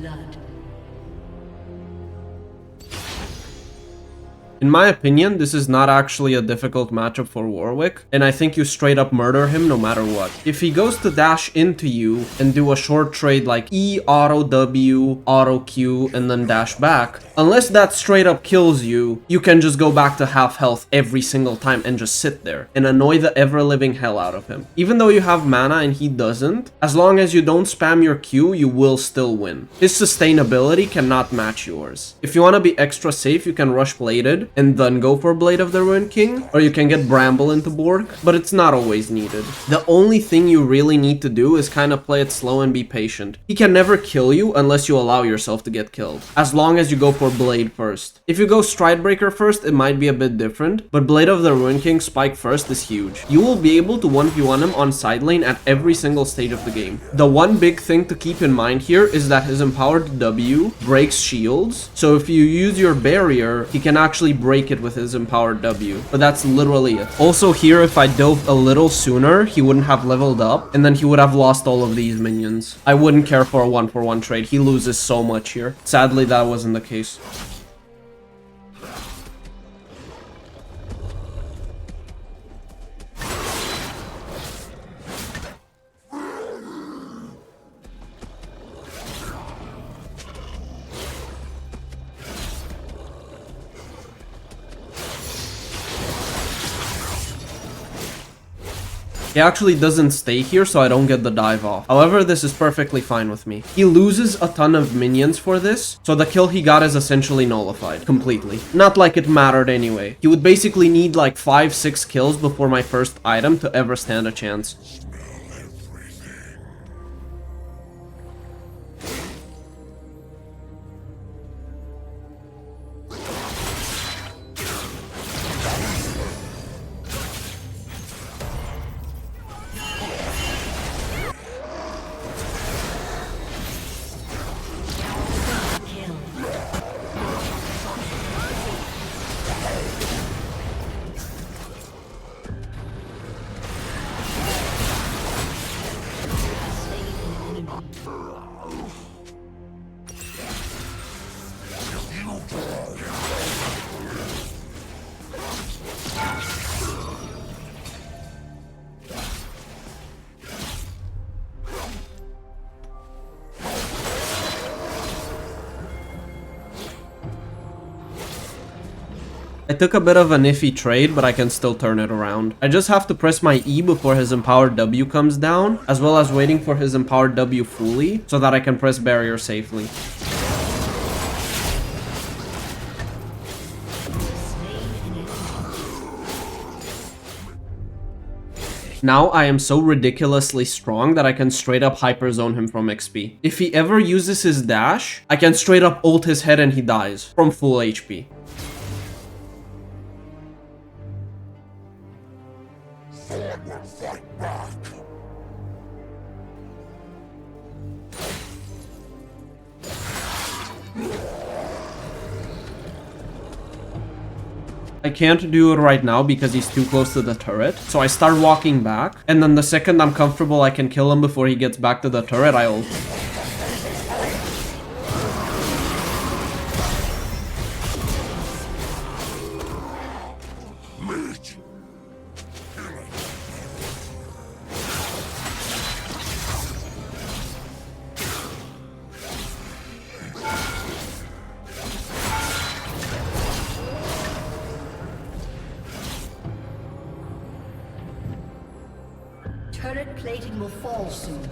blood. In my opinion, this is not actually a difficult matchup for Warwick, and I think you straight up murder him no matter what. If he goes to dash into you and do a short trade like E, auto W, auto Q, and then dash back, unless that straight up kills you, you can just go back to half health every single time and just sit there and annoy the ever-living hell out of him. Even though you have mana and he doesn't, as long as you don't spam your Q, you will still win. His sustainability cannot match yours. If you want to be extra safe, you can rush Bladed and then go for Blade of the Ruined King, or you can get Bramble into Borg, but it's not always needed. The only thing you really need to do is kind of play it slow and be patient. He can never kill you unless you allow yourself to get killed, as long as you go for Blade first. If you go Stridebreaker first, it might be a bit different, but Blade of the Ruined King spike first is huge. You will be able to 1v1 him on side lane at every single stage of the game. The one big thing to keep in mind here is that his empowered W breaks shields, so if you use your barrier, he can actually break it with his empowered W, but that's literally it. Also here, if I dove a little sooner, he wouldn't have leveled up, and then he would have lost all of these minions. I wouldn't care for a 1-for-1 trade. He loses so much here. Sadly, that wasn't the case. He actually doesn't stay here, so I don't get the dive off. However, this is perfectly fine with me. He loses a ton of minions for this, so the kill he got is essentially nullified completely. Not like it mattered anyway. He would basically need like 5-6 kills before my first item to ever stand a chance. I took a bit of an iffy trade, but I can still turn it around. I just have to press my E before his empowered W comes down, as well as waiting for his empowered W fully, so that I can press barrier safely. Now I am so ridiculously strong that I can straight up hyperzone him from XP. If he ever uses his dash, I can straight up ult his head and he dies from full HP. Fight back. I can't do it right now because he's too close to the turret, so I start walking back, and then the second I'm comfortable I can kill him before he gets back to the turret, I ult. Turret plating will fall soon.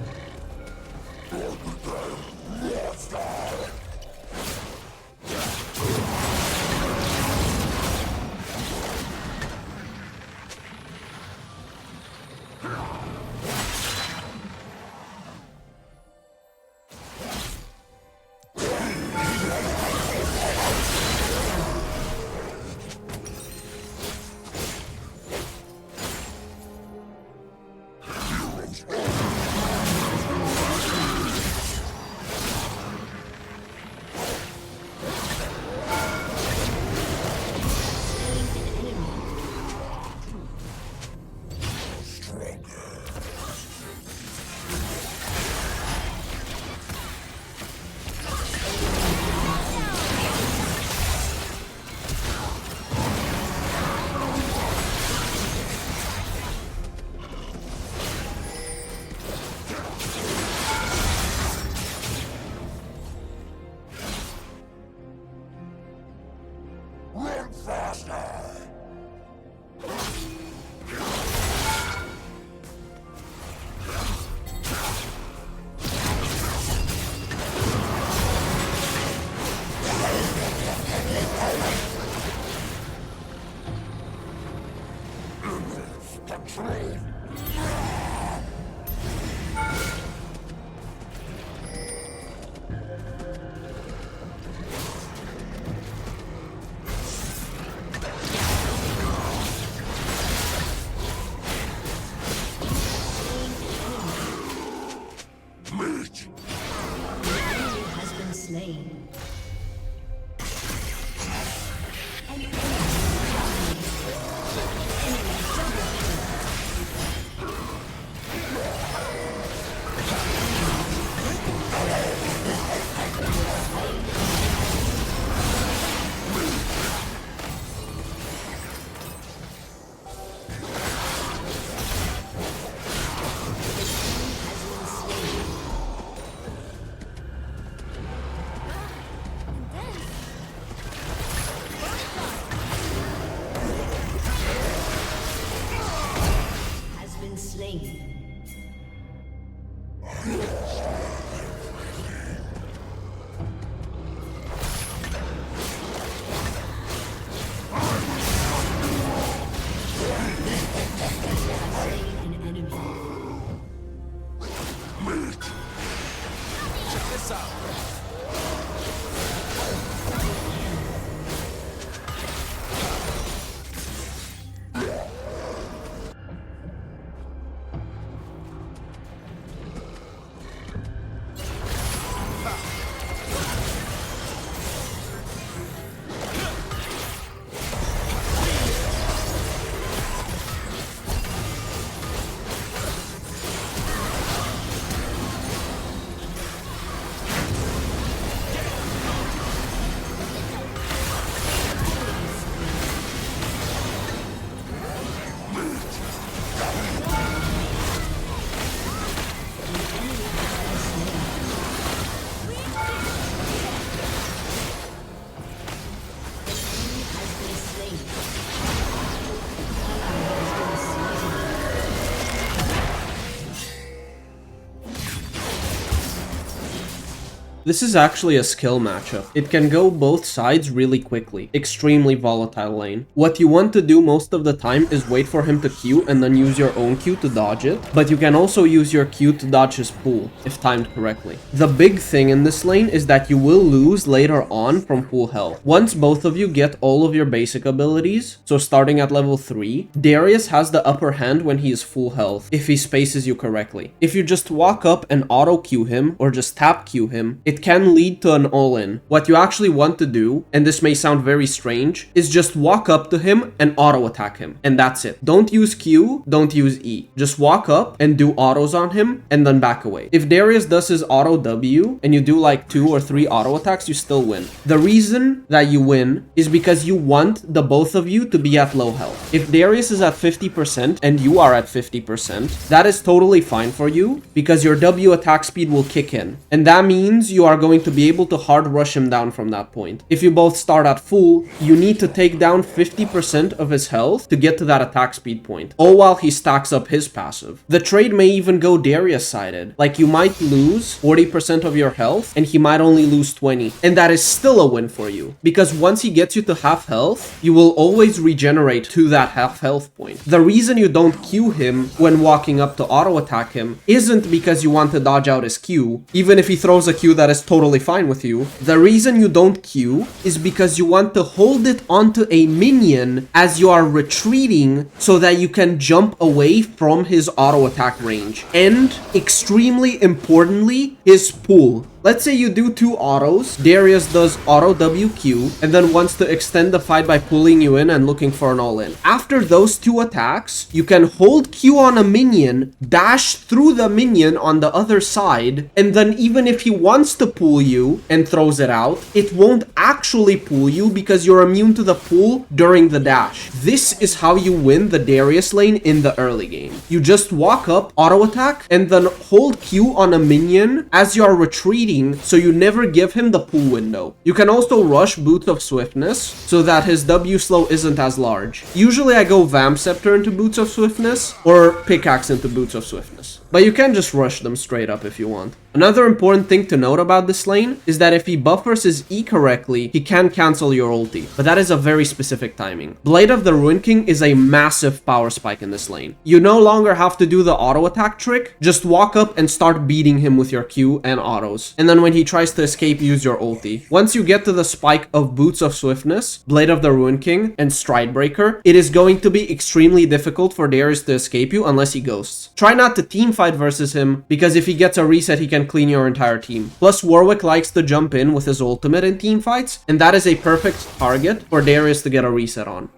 This is actually a skill matchup. It can go both sides really quickly. Extremely volatile lane. What you want to do most of the time is wait for him to Q and then use your own Q to dodge it. But you can also use your Q to dodge his pool, if timed correctly. The big thing in this lane is that you will lose later on from full health. Once both of you get all of your basic abilities, so starting at level 3, Darius has the upper hand when he is full health, if he spaces you correctly. If you just walk up and auto Q him, or just tap Q him, it can lead to an all-in. What you actually want to do, and this may sound very strange, is just walk up to him and auto attack him. And that's it. Don't use Q, don't use E. Just walk up and do autos on him and then back away. If Darius does his auto W and you do like 2 or 3 auto attacks, you still win. The reason that you win is because you want the both of you to be at low health. If Darius is at 50% and you are at 50%, that is totally fine for you because your W attack speed will kick in. And that means you are going to be able to hard rush him down from that point. If you both start at full, you need to take down 50% of his health to get to that attack speed point, all while he stacks up his passive. The trade may even go Darius sided. Like you might lose 40% of your health and he might only lose 20. And that is still a win for you because once he gets you to half health, you will always regenerate to that half health point. The reason you don't Q him when walking up to auto attack him isn't because you want to dodge out his Q, even if he throws a Q that is totally fine with you. The reason you don't Q is because you want to hold it onto a minion as you are retreating so that you can jump away from his auto attack range. And extremely importantly, his pool. Let's say you do 2 autos, Darius does auto WQ, and then wants to extend the fight by pulling you in and looking for an all-in. After those 2 attacks, you can hold Q on a minion, dash through the minion on the other side, and then even if he wants to pull you and throws it out, it won't actually pull you because you're immune to the pull during the dash. This is how you win the Darius lane in the early game. You just walk up, auto attack, and then hold Q on a minion as you are retreating so you never give him the pull window. You can also rush Boots of Swiftness so that his W slow isn't as large. Usually I go Vamp Scepter into Boots of Swiftness or Pickaxe into Boots of Swiftness. But you can just rush them straight up if you want. Another important thing to note about this lane is that if he buffers his E correctly, he can cancel your ulti, but that is a very specific timing. Blade of the Ruin King is a massive power spike in this lane. You no longer have to do the auto attack trick, just walk up and start beating him with your Q and autos. And then when he tries to escape, use your ulti. Once you get to the spike of Boots of Swiftness, Blade of the Ruin King, and Stride Breaker, it is going to be extremely difficult for Darius to escape you unless he ghosts. Try not to teamfight versus him, because if he gets a reset, he can clean your entire team. Plus, Warwick likes to jump in with his ultimate in team fights, and that is a perfect target for Darius to get a reset on.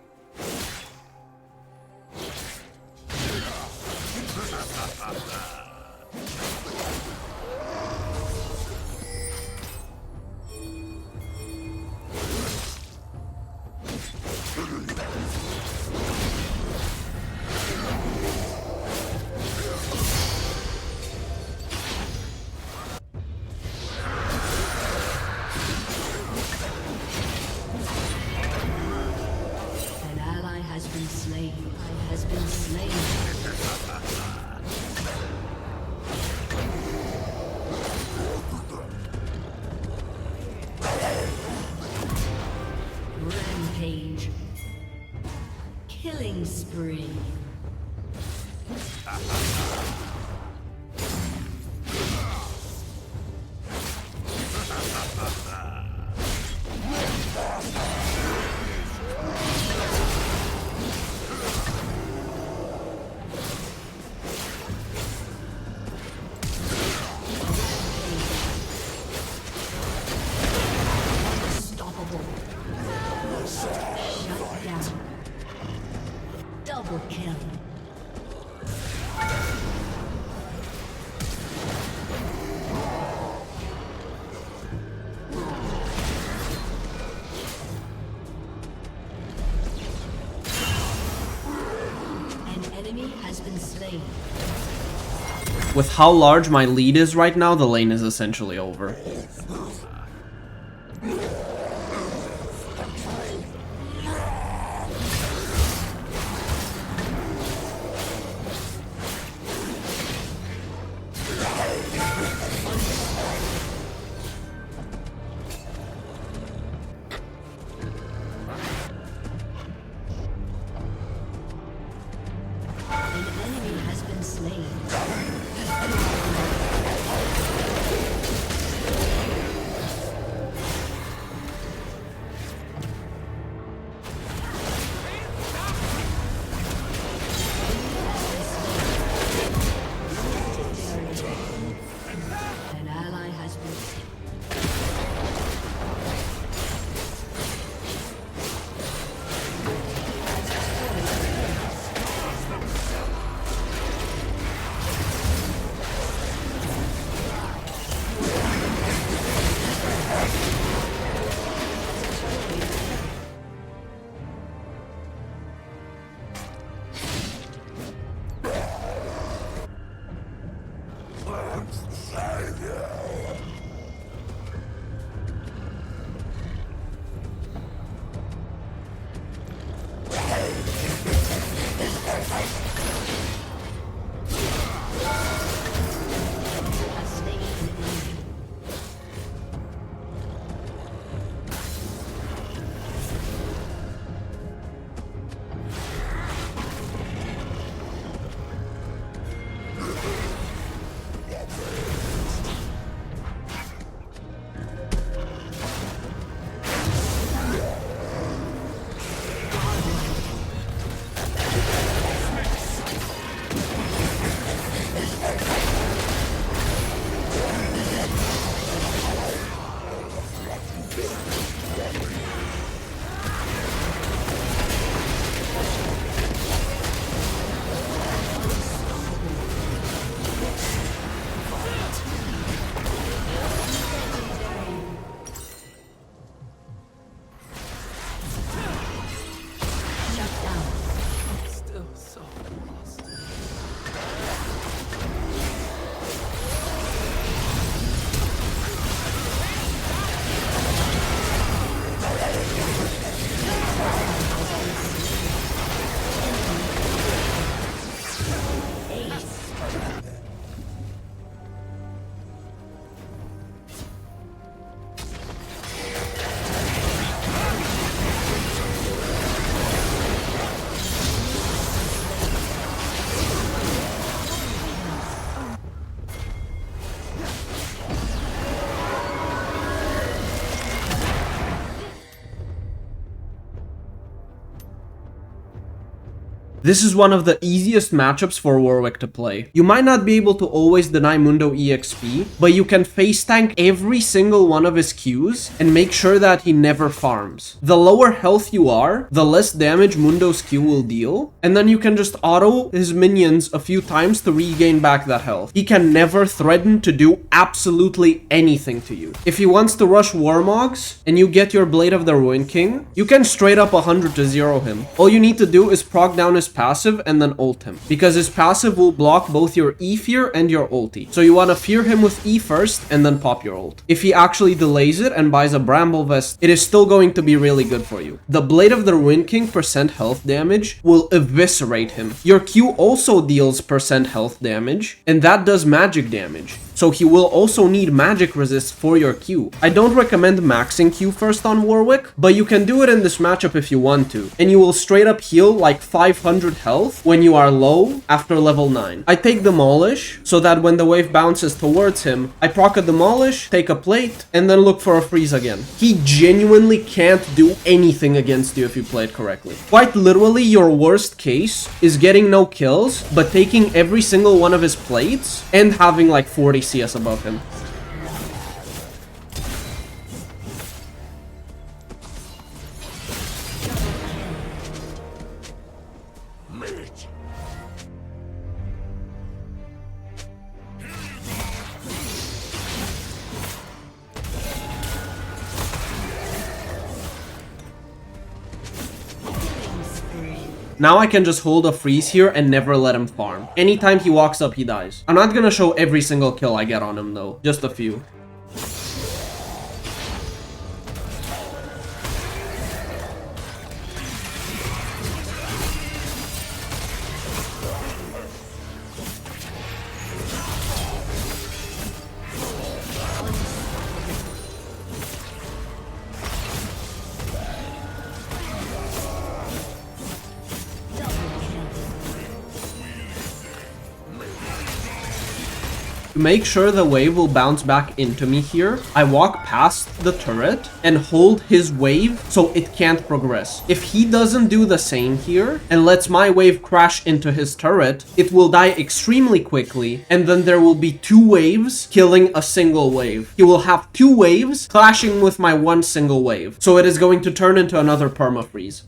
Rampage. Killing spree. slain. With how large my lead is right now, the lane is essentially over. This is one of the easiest matchups for Warwick to play. You might not be able to always deny Mundo EXP, but you can face tank every single one of his Qs and make sure that he never farms. The lower health you are, the less damage Mundo's Q will deal, and then you can just auto his minions a few times to regain back that health. He can never threaten to do absolutely anything to you. If he wants to rush Warmogs and you get your Blade of the Ruin King, you can straight up 100 to 0 him. All you need to do is proc down his passive and then ult him, because his passive will block both your E fear and your ulti. So you want to fear him with E first and then pop your ult. If he actually delays it and buys a Bramble Vest, it is still going to be really good for you. The Blade of the Ruin King % health damage will eviscerate him. Your Q also deals % health damage, and that does magic damage. So he will also need magic resist for your Q. I don't recommend maxing Q first on Warwick, but you can do it in this matchup if you want to, and you will straight up heal like 500 health when you are low after level 9. I take Demolish, so that when the wave bounces towards him, I proc a Demolish, take a plate, and then look for a freeze again. He genuinely can't do anything against you if you play it correctly. Quite literally, your worst case is getting no kills, but taking every single one of his plates and having like 40 CS above him. Now I can just hold a freeze here and never let him farm. Anytime he walks up, he dies. I'm not gonna show every single kill I get on him though, just a few. To make sure the wave will bounce back into me here, I walk past the turret and hold his wave so it can't progress. If he doesn't do the same here and lets my wave crash into his turret, it will die extremely quickly, and then there will be 2 waves killing a single wave. He will have 2 waves clashing with my 1 single wave, so it is going to turn into another permafreeze.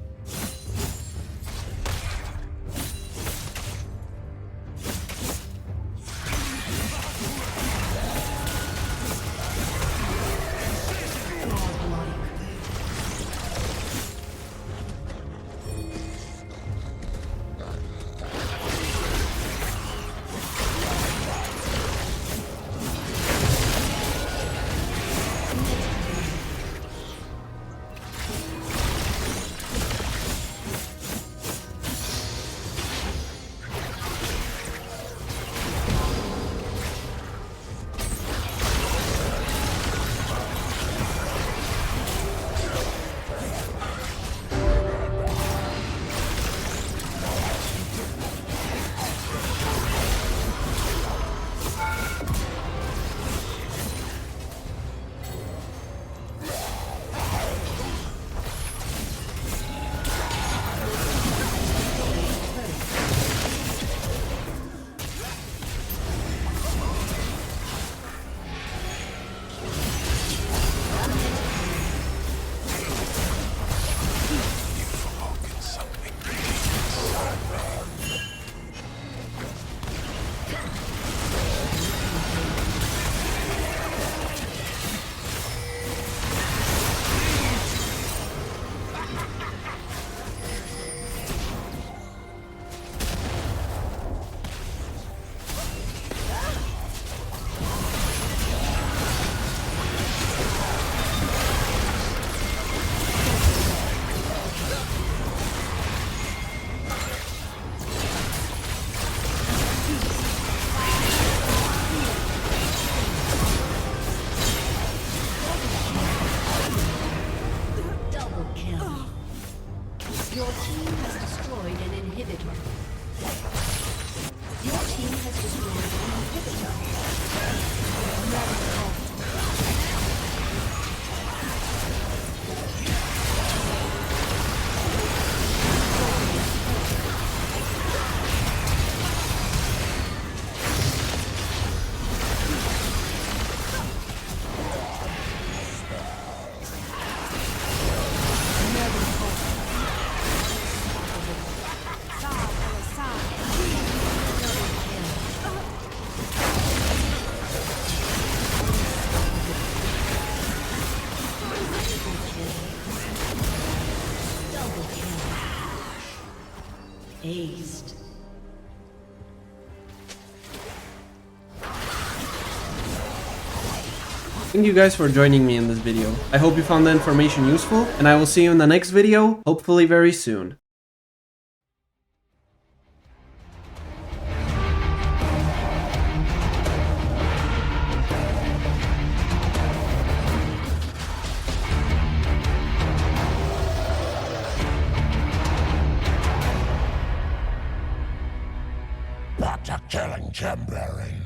Your team has destroyed an inhibitor. Your team has destroyed an inhibitor. Aced. Thank you guys for joining me in this video. I hope you found the information useful, and I will see you in the next video, hopefully very soon. What a killing temporary.